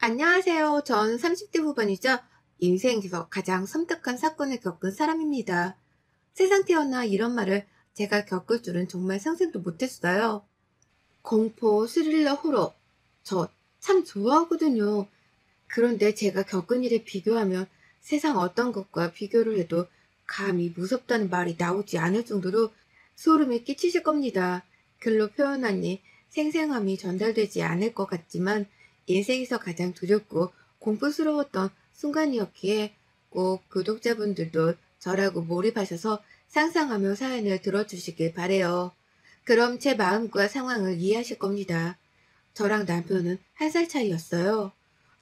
안녕하세요. 전 30대 후반이자 인생에서 가장 섬뜩한 사건을 겪은 사람입니다. 세상 태어나 이런 말을 제가 겪을 줄은 정말 상상도 못했어요. 공포, 스릴러, 호러. 저 참 좋아하거든요. 그런데 제가 겪은 일에 비교하면 세상 어떤 것과 비교를 해도 감히 무섭다는 말이 나오지 않을 정도로 소름이 끼치실 겁니다. 글로 표현하니 생생함이 전달되지 않을 것 같지만 인생에서 가장 두렵고 공포스러웠던 순간이었기에 꼭 구독자분들도 저라고 몰입하셔서 상상하며 사연을 들어주시길 바래요. 그럼 제 마음과 상황을 이해하실 겁니다. 저랑 남편은 한 살 차이였어요.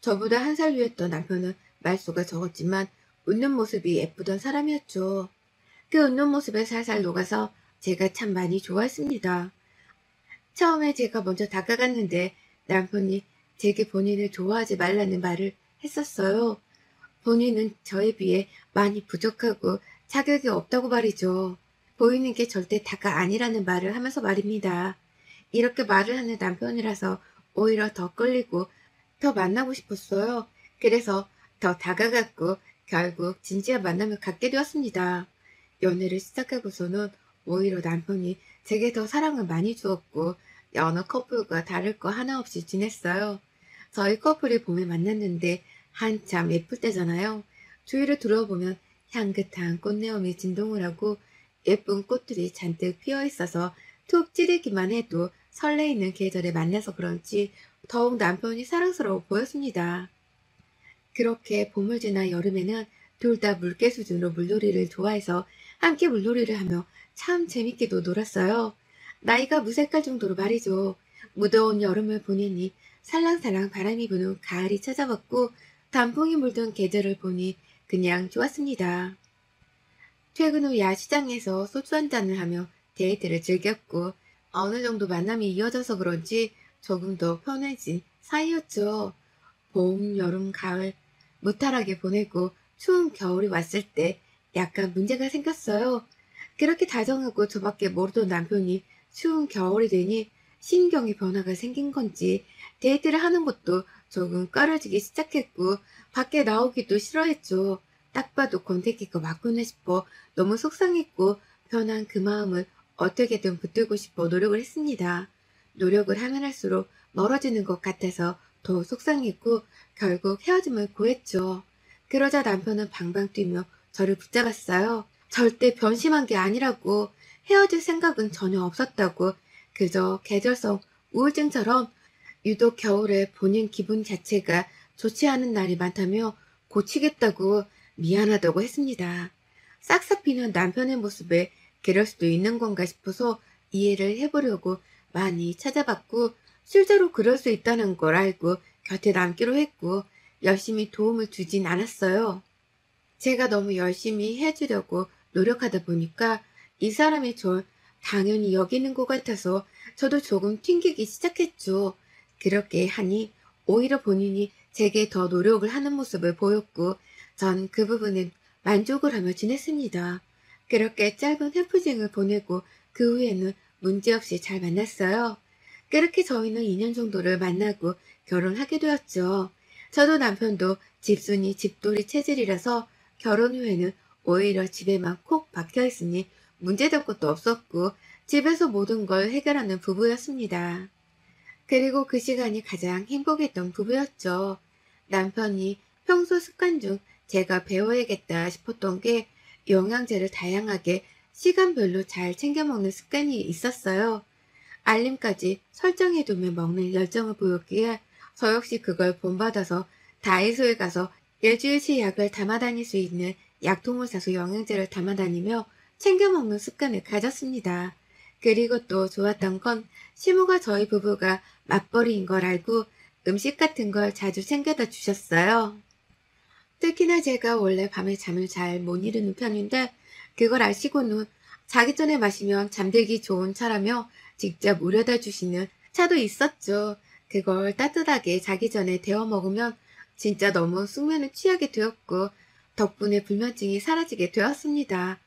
저보다 한 살 위였던 남편은 말수가 적었지만 웃는 모습이 예쁘던 사람이었죠. 그 웃는 모습에 살살 녹아서 제가 참 많이 좋아했습니다. 처음에 제가 먼저 다가갔는데 남편이 제게 본인을 좋아하지 말라는 말을 했었어요. 본인은 저에 비해 많이 부족하고 자격이 없다고 말이죠. 보이는 게 절대 다가 아니라는 말을 하면서 말입니다. 이렇게 말을 하는 남편이라서 오히려 더 끌리고 더 만나고 싶었어요. 그래서 더 다가갔고 결국 진지한 만남을 갖게 되었습니다. 연애를 시작하고서는 오히려 남편이 제게 더 사랑을 많이 주었고 여느 커플과 다를 거 하나 없이 지냈어요. 저희 커플이 봄에 만났는데 한참 예쁠 때잖아요. 주위를 둘러보면 향긋한 꽃내음이 진동을 하고 예쁜 꽃들이 잔뜩 피어 있어서 툭 찌르기만 해도 설레이는 계절에 만나서 그런지 더욱 남편이 사랑스러워 보였습니다. 그렇게 봄을 지나 여름에는 둘 다 물개 수준으로 물놀이를 좋아해서 함께 물놀이를 하며 참 재밌게도 놀았어요. 나이가 무색할 정도로 말이죠. 무더운 여름을 보내니 살랑살랑 바람이 부는 가을이 찾아왔고 단풍이 물든 계절을 보니 그냥 좋았습니다. 퇴근 후 야시장에서 소주 한잔을 하며 데이트를 즐겼고 어느 정도 만남이 이어져서 그런지 조금 더 편해진 사이였죠. 봄, 여름, 가을 무탈하게 보내고 추운 겨울이 왔을 때 약간 문제가 생겼어요. 그렇게 다정하고 저밖에 모르던 남편이 추운 겨울이 되니 신경의 변화가 생긴 건지 데이트를 하는 것도 조금 꺼려지기 시작했고 밖에 나오기도 싫어했죠. 딱 봐도 권태기가 맞구나 싶어 너무 속상했고 변한 그 마음을 어떻게든 붙들고 싶어 노력을 했습니다. 노력을 하면 할수록 멀어지는 것 같아서 더 속상했고 결국 헤어짐을 고했죠. 그러자 남편은 방방 뛰며 저를 붙잡았어요. 절대 변심한 게 아니라고 헤어질 생각은 전혀 없었다고 그저 계절성 우울증처럼 유독 겨울에 본인 기분 자체가 좋지 않은 날이 많다며 고치겠다고 미안하다고 했습니다. 싹싹 비는 남편의 모습에 그럴 수도 있는 건가 싶어서 이해를 해보려고 많이 찾아봤고 실제로 그럴 수 있다는 걸 알고 곁에 남기로 했고 열심히 도움을 주진 않았어요. 제가 너무 열심히 해주려고 노력하다 보니까 이 사람이 절 당연히 여기는 것 같아서 저도 조금 튕기기 시작했죠. 그렇게 하니 오히려 본인이 제게 더 노력을 하는 모습을 보였고 전 그 부분에 만족을 하며 지냈습니다. 그렇게 짧은 해프닝을 보내고 그 후에는 문제없이 잘 만났어요. 그렇게 저희는 2년 정도를 만나고 결혼하게 되었죠. 저도 남편도 집순이 집돌이 체질이라서 결혼 후에는 오히려 집에만 콕 박혀 있으니 문제될 것도 없었고 집에서 모든 걸 해결하는 부부였습니다. 그리고 그 시간이 가장 행복했던 부부였죠. 남편이 평소 습관 중 제가 배워야겠다 싶었던 게 영양제를 다양하게 시간별로 잘 챙겨 먹는 습관이 있었어요. 알림까지 설정해두며 먹는 열정을 보였기에 저 역시 그걸 본받아서 다이소에 가서 일주일치 약을 담아 다닐 수 있는 약통을 사서 영양제를 담아 다니며 챙겨 먹는 습관을 가졌습니다. 그리고 또 좋았던 건 시모가 저희 부부가 맞벌이인 걸 알고 음식 같은 걸 자주 챙겨다 주셨어요. 특히나 제가 원래 밤에 잠을 잘 못 이루는 편인데 그걸 아시고는 자기 전에 마시면 잠들기 좋은 차라며 직접 우려다 주시는 차도 있었죠. 그걸 따뜻하게 자기 전에 데워 먹으면 진짜 너무 숙면에 취하게 되었고 덕분에 불면증이 사라지게 되었습니다.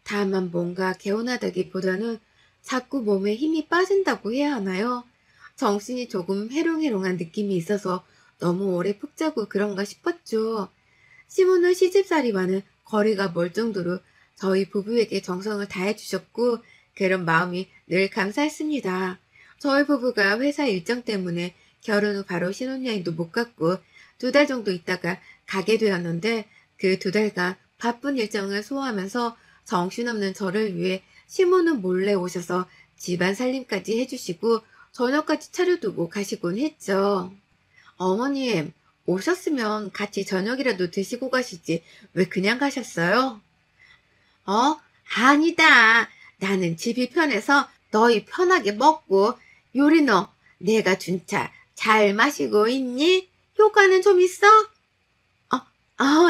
다만 뭔가 개운하다기보다는 자꾸 몸에 힘이 빠진다고 해야 하나요? 정신이 조금 해롱해롱한 느낌이 있어서 너무 오래 푹 자고 그런가 싶었죠. 시모는 시집살이와는 거리가 멀 정도로 저희 부부에게 정성을 다해주셨고 그런 마음이 늘 감사했습니다. 저희 부부가 회사 일정 때문에 결혼 후 바로 신혼여행도 못 갔고 2달 정도 있다가 가게 되었는데 그 2달간 바쁜 일정을 소화하면서 정신없는 저를 위해 시모는 몰래 오셔서 집안 살림까지 해주시고 저녁까지 차려두고 가시곤 했죠. 어머님, 오셨으면 같이 저녁이라도 드시고 가시지 왜 그냥 가셨어요? 어? 아니다. 나는 집이 편해서 너희 편하게 먹고 요리 너 내가 준 차 잘 마시고 있니? 효과는 좀 있어?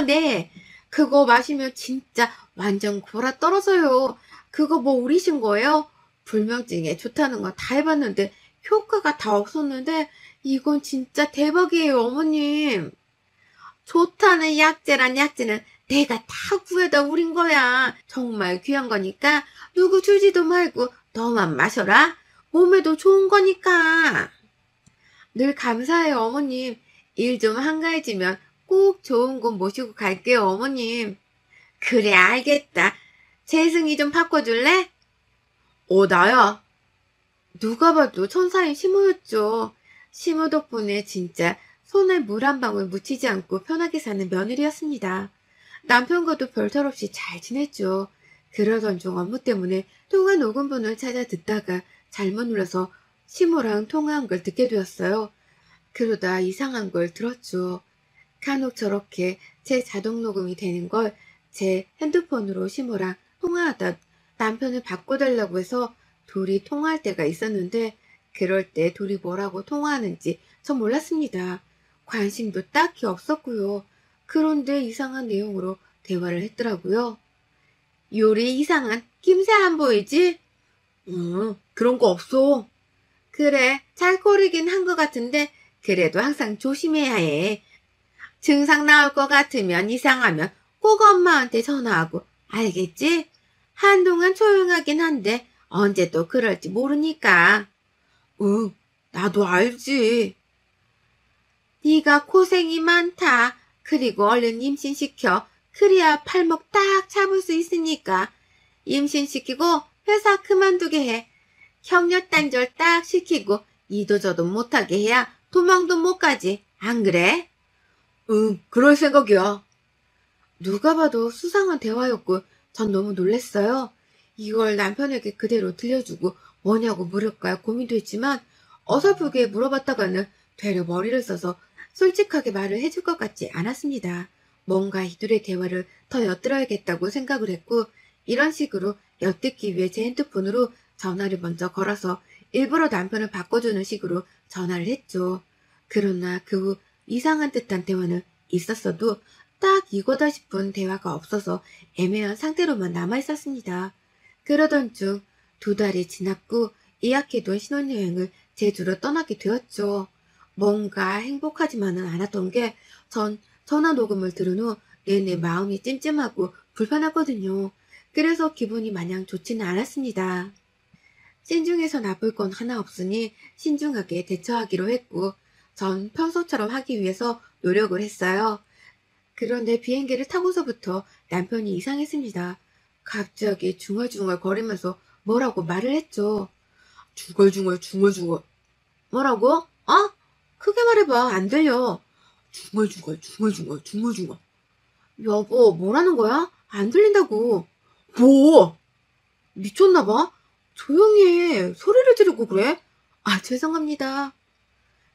네. 그거 마시면 진짜 완전 골아 떨어져요. 그거 뭐 우리신 거예요? 불면증에 좋다는 거 다 해봤는데 효과가 다 없었는데 이건 진짜 대박이에요, 어머님. 좋다는 약재란 약재는 내가 다 구해다 우린 거야. 정말 귀한 거니까 누구 주지도 말고 너만 마셔라. 몸에도 좋은 거니까. 늘 감사해요, 어머님. 일 좀 한가해지면 꼭 좋은 곳 모시고 갈게요, 어머님. 그래, 알겠다. 재승이 좀 바꿔줄래? 나야. 누가 봐도 천사인 시모였죠. 시모 덕분에 진짜 손에 물 한 방울 묻히지 않고 편하게 사는 며느리였습니다. 남편과도 별탈 없이 잘 지냈죠. 그러던 중 업무 때문에 통화 녹음본을 찾아 듣다가 잘못 눌러서 시모랑 통화한 걸 듣게 되었어요. 그러다 이상한 걸 들었죠. 간혹 저렇게 제 자동 녹음이 되는 걸 제 핸드폰으로 시모랑 통화하다 남편을 바꿔달라고 해서 둘이 통화할 때가 있었는데 그럴 때 둘이 뭐라고 통화하는지 전 몰랐습니다. 관심도 딱히 없었고요. 그런데 이상한 내용으로 대화를 했더라고요. 요리 이상한 김새 안 보이지? 그런 거 없어. 그래, 잘 고르긴 한 것 같은데 그래도 항상 조심해야 해. 증상 나올 것 같으면 이상하면 꼭 엄마한테 전화하고 알겠지? 한동안 조용하긴 한데 언제 또 그럴지 모르니까. 응, 나도 알지. 네가 고생이 많다. 그리고 얼른 임신시켜. 그래야 팔목 딱 잡을 수 있으니까. 임신시키고 회사 그만두게 해. 격려 단절 딱 시키고 이도저도 못하게 해야 도망도 못 가지. 안 그래? 응, 그럴 생각이야. 누가 봐도 수상한 대화였고 전 너무 놀랐어요. 이걸 남편에게 그대로 들려주고 뭐냐고 물을까 고민도 했지만 어설프게 물어봤다가는 되려 머리를 써서 솔직하게 말을 해줄 것 같지 않았습니다. 뭔가 이들의 대화를 더 엿들어야겠다고 생각을 했고 이런 식으로 엿듣기 위해 제 핸드폰으로 전화를 먼저 걸어서 일부러 남편을 바꿔주는 식으로 전화를 했죠. 그러나 그 후 이상한 듯한 대화는 있었어도 딱 이거다 싶은 대화가 없어서 애매한 상태로만 남아있었습니다. 그러던 중 2달이 지났고 예약해둔 신혼여행을 제주로 떠나게 되었죠. 뭔가 행복하지만은 않았던 게 전 전화 녹음을 들은 후 내내 마음이 찜찜하고 불편하거든요. 그래서 기분이 마냥 좋지는 않았습니다. 신중해서 나쁠 건 하나 없으니 신중하게 대처하기로 했고 전 평소처럼 하기 위해서 노력을 했어요. 그런데 비행기를 타고서부터 남편이 이상했습니다. 갑자기 중얼중얼 거리면서 뭐라고 말을 했죠. 중얼중얼. 뭐라고? 크게 말해봐. 안 들려. 중얼중얼. 여보, 뭐라는 거야? 안 들린다고. 뭐? 미쳤나봐? 조용히 해. 소리를 지르고 그래? 죄송합니다.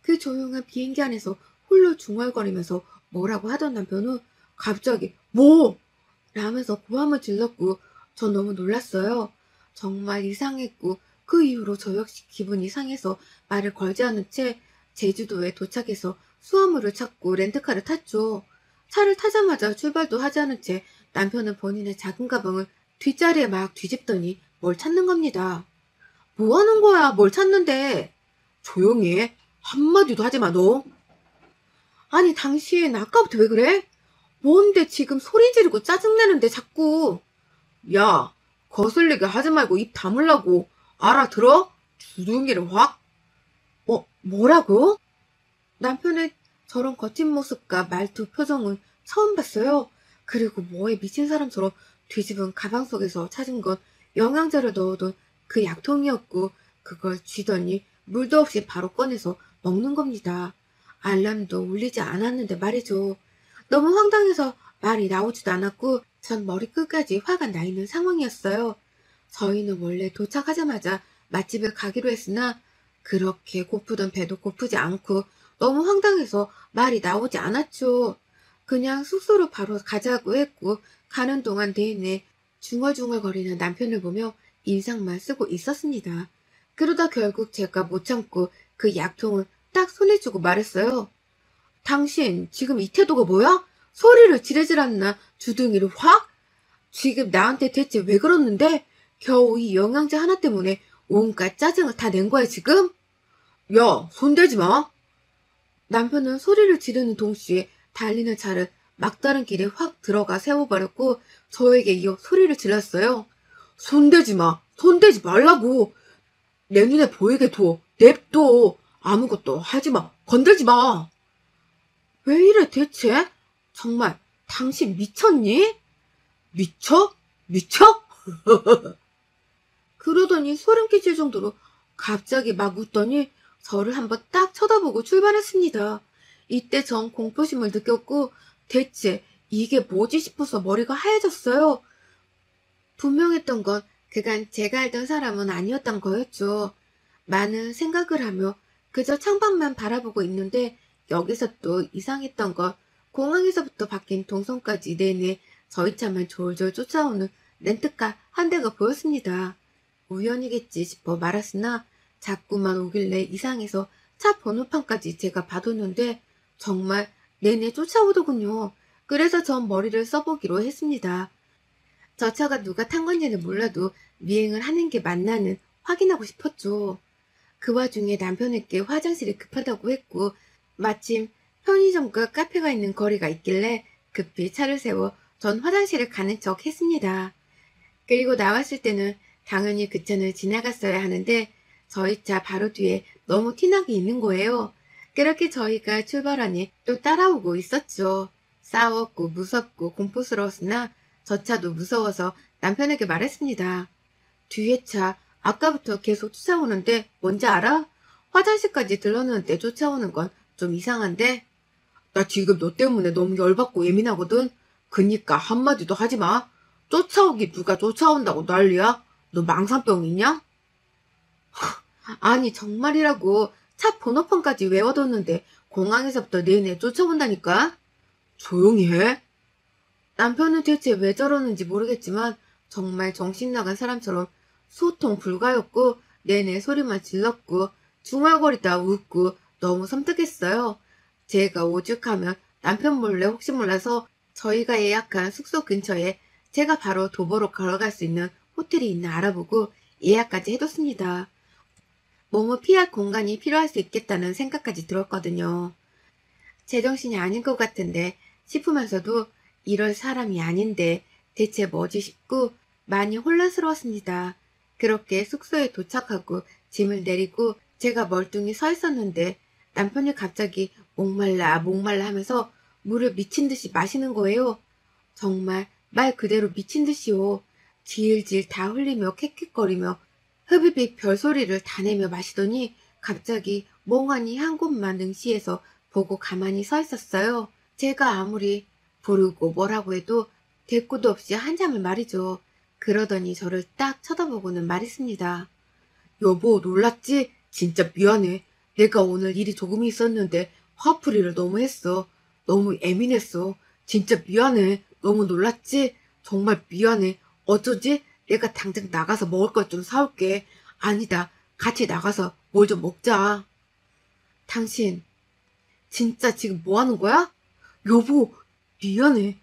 그 조용한 비행기 안에서 홀로 중얼거리면서 뭐라고 하던 남편은 갑자기 뭐? 라면서 고함을 질렀고 전 너무 놀랐어요. 정말 이상했고 그 이후로 저 역시 기분이 상해서 말을 걸지 않은 채 제주도에 도착해서 수화물을 찾고 렌트카를 탔죠. 차를 타자마자 출발도 하지 않은 채 남편은 본인의 작은 가방을 뒷자리에 막 뒤집더니 뭘 찾는 겁니다. 뭐 하는 거야? 뭘 찾는데? 조용히 해. 한마디도 하지 마, 너. 아니, 당신 아까부터 왜 그래? 뭔데 지금 소리 지르고 짜증내는데 자꾸. 야, 거슬리게 하지 말고 입 다물라고. 알아들어? 주둥이를 확. 뭐라고? 남편의 저런 거친 모습과 말투, 표정은 처음 봤어요. 그리고 뭐에 미친 사람처럼 뒤집은 가방 속에서 찾은 건 영양제를 넣어둔 그 약통이었고 그걸 쥐더니 물도 없이 바로 꺼내서 먹는 겁니다. 알람도 울리지 않았는데 말이죠. 너무 황당해서 말이 나오지도 않았고 전 머리끝까지 화가 나 있는 상황이었어요. 저희는 원래 도착하자마자 맛집을 가기로 했으나 그렇게 고프던 배도 고프지 않고 너무 황당해서 말이 나오지 않았죠. 그냥 숙소로 바로 가자고 했고 가는 동안 내내 중얼중얼거리는 남편을 보며 인상만 쓰고 있었습니다. 그러다 결국 제가 못 참고 그 약통을 딱 손에 쥐고 말했어요. 당신 지금 이 태도가 뭐야? 소리를 지르질 않나 주둥이를 확? 지금 나한테 대체 왜 그러는데? 겨우 이 영양제 하나 때문에 온갖 짜증을 다 낸 거야 지금? 야, 손대지 마. 남편은 소리를 지르는 동시에 달리는 차를 막다른 길에 확 들어가 세워버렸고 저에게 이어 소리를 질렀어요. 손대지 마. 손대지 말라고. 내 눈에 보이게 둬. 냅둬. 아무것도 하지 마. 건들지 마. 왜 이래 대체? 정말 당신 미쳤니? 미쳐? 미쳐? 그러더니 소름 끼칠 정도로 갑자기 막 웃더니 저를 한번 딱 쳐다보고 출발했습니다. 이때 전 공포심을 느꼈고 대체 이게 뭐지 싶어서 머리가 하얘졌어요. 분명했던 건 그간 제가 알던 사람은 아니었던 거였죠. 많은 생각을 하며 그저 창밖만 바라보고 있는데 여기서 또 이상했던 건 공항에서부터 바뀐 동선까지 내내 저희 차만 졸졸 쫓아오는 렌트카 한 대가 보였습니다. 우연이겠지 싶어 말았으나 자꾸만 오길래 이상해서 차 번호판까지 제가 봐뒀는데 정말 내내 쫓아오더군요. 그래서 전 머리를 써보기로 했습니다. 저 차가 누가 탄 건지는 몰라도 미행을 하는 게 맞나는 확인하고 싶었죠. 그 와중에 남편에게 화장실이 급하다고 했고 마침 편의점과 카페가 있는 거리가 있길래 급히 차를 세워 전 화장실을 가는 척 했습니다. 그리고 나왔을 때는 당연히 그 차는 지나갔어야 하는데 저희 차 바로 뒤에 너무 티나게 있는 거예요. 그렇게 저희가 출발하니 또 따라오고 있었죠. 싸웠고 무섭고 공포스러웠으나 저 차도 무서워서 남편에게 말했습니다. 뒤에 차 아까부터 계속 쫓아오는데 뭔지 알아? 화장실까지 들렀는데 쫓아오는 건 좀 이상한데? 나 지금 너 때문에 너무 열받고 예민하거든? 그니까 한마디도 하지 마. 쫓아오기 누가 쫓아온다고 난리야? 너 망상병 있냐? 아니 정말이라고 차 번호판까지 외워뒀는데 공항에서부터 내내 쫓아온다니까? 조용히 해. 남편은 대체 왜 저러는지 모르겠지만 정말 정신나간 사람처럼 소통 불가였고 내내 소리만 질렀고 중얼거리다 웃고 너무 섬뜩했어요. 제가 오죽하면 남편 몰래 혹시 몰라서 저희가 예약한 숙소 근처에 제가 바로 도보로 걸어갈 수 있는 호텔이 있나 알아보고 예약까지 해뒀습니다. 몸을 피할 공간이 필요할 수 있겠다는 생각까지 들었거든요. 제정신이 아닌 것 같은데 싶으면서도 이럴 사람이 아닌데 대체 뭐지 싶고 많이 혼란스러웠습니다. 그렇게 숙소에 도착하고 짐을 내리고 제가 멀뚱히 서 있었는데 남편이 갑자기 목말라 목말라 하면서 물을 미친 듯이 마시는 거예요. 정말 말 그대로 미친 듯이요. 질질 다 흘리며 캑캑거리며 흡입입 별소리를 다 내며 마시더니 갑자기 멍하니 한 곳만 능시해서 보고 가만히 서 있었어요. 제가 아무리 부르고 뭐라고 해도 대꾸도 없이 한참을 말이죠. 그러더니 저를 딱 쳐다보고는 말했습니다. 여보 놀랐지? 진짜 미안해. 내가 오늘 일이 조금 있었는데 화풀이를 너무 했어. 너무 예민했어. 진짜 미안해. 너무 놀랐지? 정말 미안해. 어쩌지? 내가 당장 나가서 먹을 것 좀 사올게. 아니다. 같이 나가서 뭘 좀 먹자. 당신 진짜 지금 뭐 하는 거야? 여보 미안해.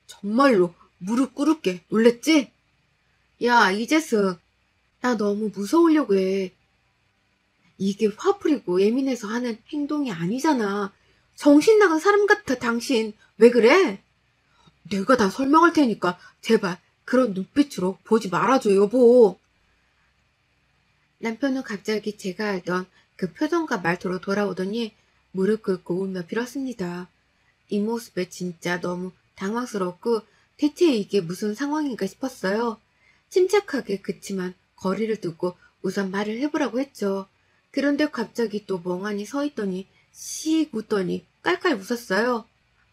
정말로 무릎 꿇을게. 놀랬지? 야 이재승 나 너무 무서우려고 해. 이게 화풀이고 예민해서 하는 행동이 아니잖아. 정신 나간 사람 같아 당신. 왜 그래? 내가 다 설명할 테니까 제발 그런 눈빛으로 보지 말아줘 여보. 남편은 갑자기 제가 알던 그 표정과 말투로 돌아오더니 무릎 꿇고 울며 빌었습니다. 이 모습에 진짜 너무 당황스럽고 대체 이게 무슨 상황인가 싶었어요. 침착하게 그치만 거리를 두고 우선 말을 해보라고 했죠. 그런데 갑자기 또 멍하니 서 있더니 씩 웃더니 깔깔 웃었어요.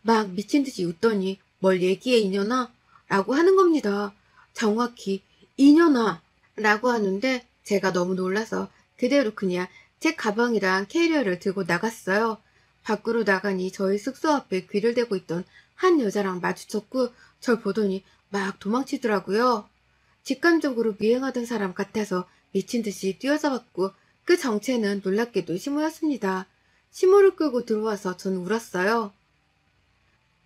막 미친 듯이 웃더니 뭘 얘기해 이년아? 라고 하는 겁니다. 정확히 이년아! 라고 하는데 제가 너무 놀라서 그대로 그냥 제 가방이랑 캐리어를 들고 나갔어요. 밖으로 나가니 저희 숙소 앞에 귀를 대고 있던 한 여자랑 마주쳤고 절 보더니 막 도망치더라고요. 직감적으로 미행하던 사람 같아서 미친 듯이 뛰어잡았고 그 정체는 놀랍게도 시모였습니다. 시모를 끌고 들어와서 전 울었어요.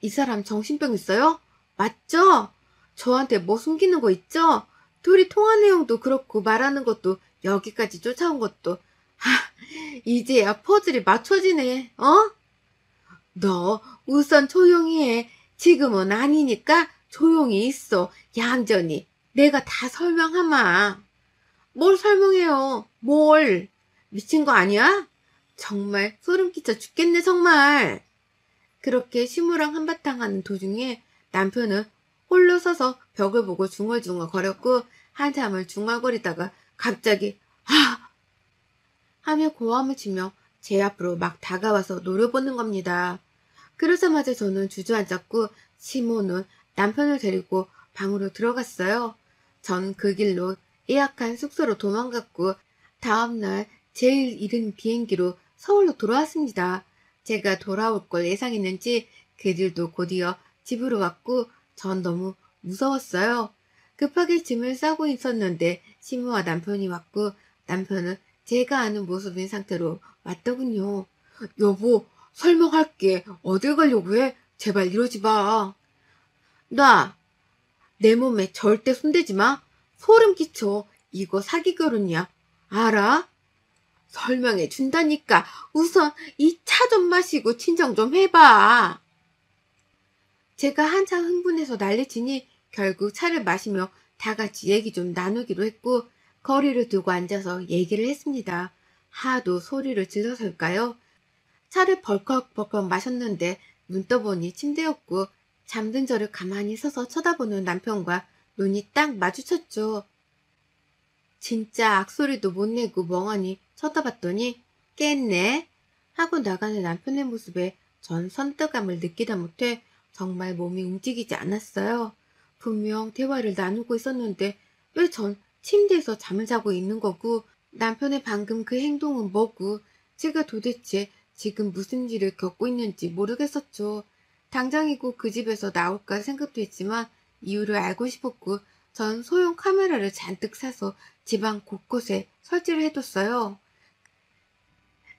이 사람 정신병 있어요? 맞죠? 저한테 뭐 숨기는 거 있죠? 둘이 통화 내용도 그렇고 말하는 것도 여기까지 쫓아온 것도 이제야 퍼즐이 맞춰지네. 어? 너 우선 조용히 해. 지금은 아니니까 조용히 있어. 얌전히. 내가 다 설명하마. 뭘 설명해요? 뭘? 미친 거 아니야? 정말 소름 끼쳐 죽겠네 정말. 그렇게 시무랑 한바탕 하는 도중에 남편은 홀로 서서 벽을 보고 중얼중얼 거렸고 한참을 중얼거리다가 갑자기 아! 하며 고함을 치며 제 앞으로 막 다가와서 노려보는 겁니다. 그러자마자 저는 주저앉았고 시모는 남편을 데리고 방으로 들어갔어요. 전 그 길로 예약한 숙소로 도망갔고 다음날 제일 이른 비행기로 서울로 돌아왔습니다. 제가 돌아올 걸 예상했는지 그들도 곧이어 집으로 왔고 전 너무 무서웠어요. 급하게 짐을 싸고 있었는데 시모와 남편이 왔고 남편은 제가 아는 모습인 상태로 왔더군요. 여보, 설명할게. 어딜 가려고 해? 제발 이러지 마. 나, 내 몸에 절대 손대지 마. 소름 끼쳐. 이거 사기 결혼이야. 알아? 설명해 준다니까. 우선 이 차 좀 마시고 진정 좀 해봐. 제가 한참 흥분해서 난리치니 결국 차를 마시며 다 같이 얘기 좀 나누기로 했고 거리를 두고 앉아서 얘기를 했습니다. 하도 소리를 질러서일까요? 차를 벌컥벌컥 마셨는데 눈 떠보니 침대였고 잠든 저를 가만히 서서 쳐다보는 남편과 눈이 딱 마주쳤죠. 진짜 악소리도 못 내고 멍하니 쳐다봤더니 깼네 하고 나가는 남편의 모습에 전 선뜻감을 느끼다 못해 정말 몸이 움직이지 않았어요. 분명 대화를 나누고 있었는데 왜 전 침대에서 잠을 자고 있는 거고 남편의 방금 그 행동은 뭐고 제가 도대체 지금 무슨 일을 겪고 있는지 모르겠었죠. 당장이고 그 집에서 나올까 생각도 했지만 이유를 알고 싶었고 전 소형 카메라를 잔뜩 사서 집안 곳곳에 설치를 해뒀어요.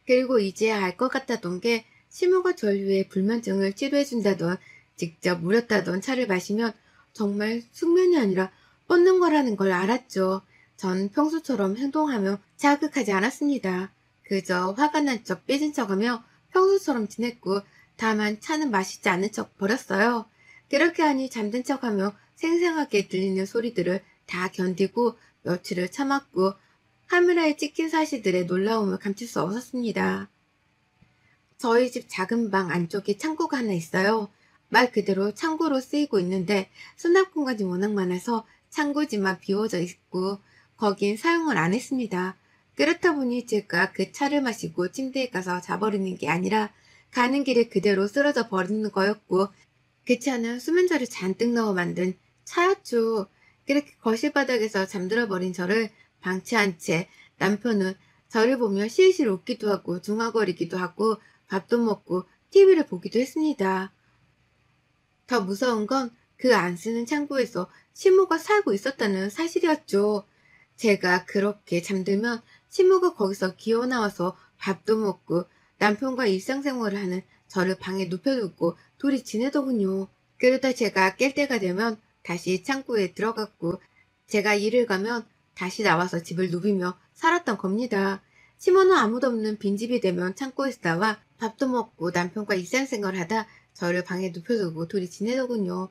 그리고 이제야 알 것 같았던 게 시모가 전류의 불면증을 치료해준다던 직접 무렸다던 차를 마시면 정말 숙면이 아니라 뻗는 거라는 걸 알았죠. 전 평소처럼 행동하며 자극하지 않았습니다. 그저 화가 난 척 삐진 척하며 평소처럼 지냈고 다만 차는 마시지 않는 척 버렸어요. 그렇게 하니 잠든 척하며 생생하게 들리는 소리들을 다 견디고 며칠을 참았고 카메라에 찍힌 사실들의 놀라움을 감출 수 없었습니다. 저희 집 작은 방 안쪽에 창고가 하나 있어요. 말 그대로 창고로 쓰이고 있는데 수납 공간이 워낙 많아서 창고지만 비워져 있고 거긴 사용을 안 했습니다. 그렇다 보니 제가 그 차를 마시고 침대에 가서 자버리는 게 아니라 가는 길에 그대로 쓰러져 버리는 거였고 그 차는 수면제를 잔뜩 넣어 만든 차였죠. 그렇게 거실 바닥에서 잠들어 버린 저를 방치한 채 남편은 저를 보며 실실 웃기도 하고 중얼거리기도 하고 밥도 먹고 TV를 보기도 했습니다. 더 무서운 건 그 안 쓰는 창고에서 시모가 살고 있었다는 사실이었죠. 제가 그렇게 잠들면 시모가 거기서 기어나와서 밥도 먹고 남편과 일상생활을 하는 저를 방에 눕혀두고 둘이 지내더군요. 그러다 제가 깰 때가 되면 다시 창고에 들어갔고 제가 일을 가면 다시 나와서 집을 누비며 살았던 겁니다. 시모는 아무도 없는 빈집이 되면 창고에서 나와 밥도 먹고 남편과 일상생활을 하다 저를 방에 눕혀두고 둘이 지내더군요.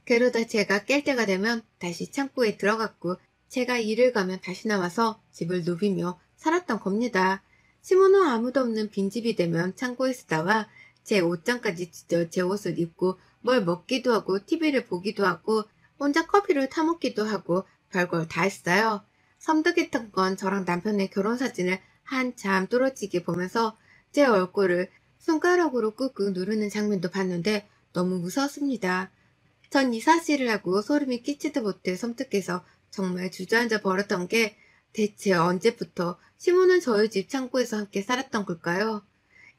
그러다 제가 깰 때가 되면 다시 창고에 들어갔고 제가 일을 가면 다시 나와서 집을 누비며 살았던 겁니다. 시모는 아무도 없는 빈집이 되면 창고에서 나와 제 옷장까지 찢어 제 옷을 입고 뭘 먹기도 하고 TV를 보기도 하고 혼자 커피를 타먹기도 하고 별걸 다 했어요. 섬뜩했던 건 저랑 남편의 결혼 사진을 한참 뚫어지게 보면서 제 얼굴을 손가락으로 꾹꾹 누르는 장면도 봤는데 너무 무서웠습니다. 전 이 사실을 알고 소름이 끼치도 못해 섬뜩해서 정말 주저앉아 버렸던 게 대체 언제부터 시모는 저희 집 창고에서 함께 살았던 걸까요?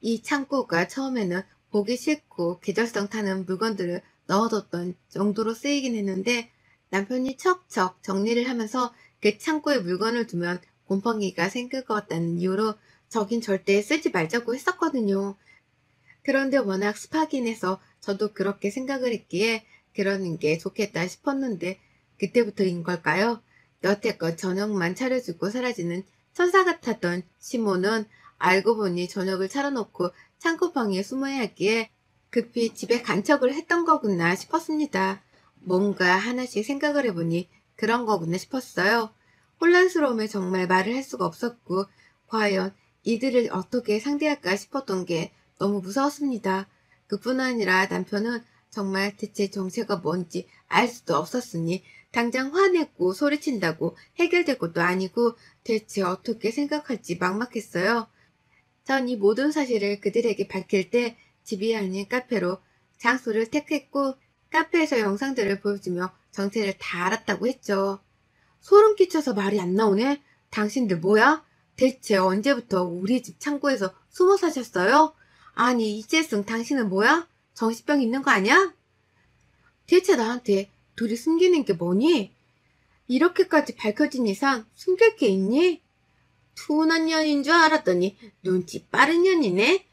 이 창고가 처음에는 보기 싫고 계절성 타는 물건들을 넣어뒀던 정도로 쓰이긴 했는데 남편이 척척 정리를 하면서 그 창고에 물건을 두면 곰팡이가 생길 것 같다는 이유로 저긴 절대 쓰지 말자고 했었거든요. 그런데 워낙 습하긴 해서 저도 그렇게 생각을 했기에 그러는 게 좋겠다 싶었는데 그때부터인 걸까요? 여태껏 저녁만 차려주고 사라지는 천사 같았던 시모는 알고 보니 저녁을 차려놓고 창고방에 숨어야 하기에 급히 집에 간척을 했던 거구나 싶었습니다. 뭔가 하나씩 생각을 해보니 그런 거구나 싶었어요. 혼란스러움에 정말 말을 할 수가 없었고 과연 이들을 어떻게 상대할까 싶었던 게 너무 무서웠습니다. 그뿐 아니라 남편은 정말 대체 정체가 뭔지 알 수도 없었으니 당장 화내고 소리친다고 해결될 것도 아니고 대체 어떻게 생각할지 막막했어요. 전 이 모든 사실을 그들에게 밝힐 때 집이 아닌 카페로 장소를 택했고 카페에서 영상들을 보여주며 정체를 다 알았다고 했죠. 소름 끼쳐서 말이 안 나오네? 당신들 뭐야? 대체 언제부터 우리 집 창고에서 숨어 사셨어요? 아니, 이재승 당신은 뭐야? 정신병 있는 거 아니야? 대체 나한테 둘이 숨기는 게 뭐니? 이렇게까지 밝혀진 이상 숨길 게 있니? 둔한 년인 줄 알았더니 눈치 빠른 년이네?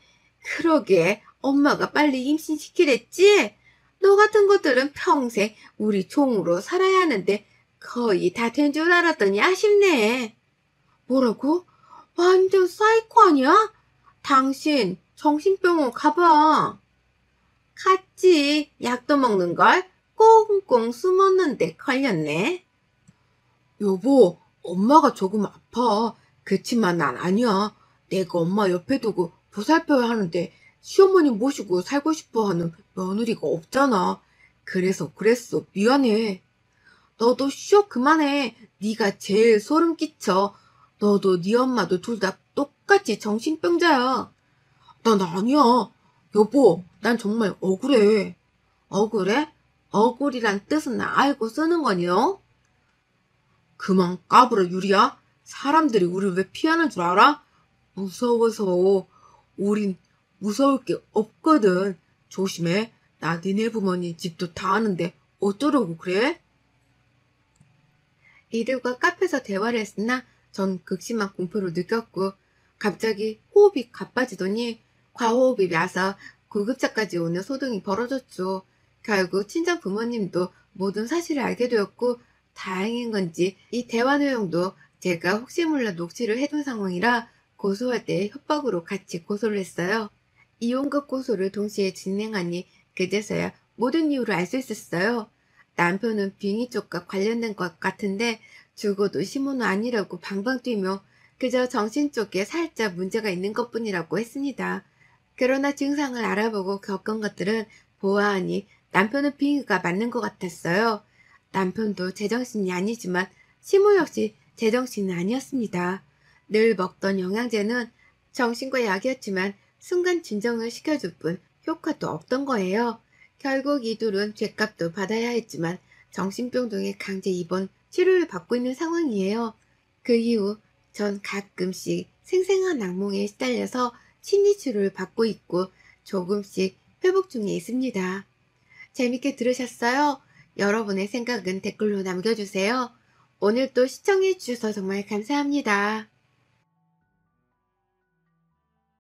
그러게 엄마가 빨리 임신시키랬지? 너 같은 것들은 평생 우리 종으로 살아야 하는데 거의 다 된 줄 알았더니 아쉽네. 뭐라고? 완전 사이코 아니야? 당신 정신병원 가봐. 갔지. 약도 먹는걸? 꽁꽁 숨었는데 걸렸네. 여보, 엄마가 조금 아파. 그치만 난 아니야. 내가 엄마 옆에 두고 보살펴야 하는데 시어머니 모시고 살고 싶어 하는 며느리가 없잖아. 그래서 그랬어. 미안해. 너도 쉬어 그만해. 네가 제일 소름 끼쳐. 너도 네 엄마도 둘 다 똑같이 정신병자야. 난 아니야. 여보, 난 정말 억울해. 억울해? 억울이란 뜻은 알고 쓰는 거니요? 그만 까불어, 유리야. 사람들이 우리 왜 피하는 줄 알아? 무서워서. 우린 무서울 게 없거든. 조심해. 나 니네 부모님 집도 다 아는데 어쩌려고 그래? 이들과 카페에서 대화를 했으나 전 극심한 공포를 느꼈고 갑자기 호흡이 가빠지더니 과호흡이 나서 구급차까지 오는 소동이 벌어졌죠. 결국 친정 부모님도 모든 사실을 알게 되었고 다행인 건지 이 대화 내용도 제가 혹시 몰라 녹취를 해둔 상황이라 고소할 때 협박으로 같이 고소를 했어요. 이혼과 고소를 동시에 진행하니 그제서야 모든 이유를 알 수 있었어요. 남편은 빙의 쪽과 관련된 것 같은데 죽어도 시모는 아니라고 방방 뛰며 그저 정신 쪽에 살짝 문제가 있는 것뿐이라고 했습니다. 그러나 증상을 알아보고 겪은 것들은 보아하니 남편의 빙의가 맞는 것 같았어요. 남편도 제정신이 아니지만 시모 역시 제정신은 아니었습니다. 늘 먹던 영양제는 정신과 약이었지만 순간 진정을 시켜줄 뿐 효과도 없던 거예요. 결국 이 둘은 죗값도 받아야 했지만 정신병 등의 강제 입원 치료를 받고 있는 상황이에요. 그 이후 전 가끔씩 생생한 악몽에 시달려서 심리치료를 받고 있고 조금씩 회복 중에 있습니다. 재밌게 들으셨어요? 여러분의 생각은 댓글로 남겨주세요. 오늘도 시청해주셔서 정말 감사합니다.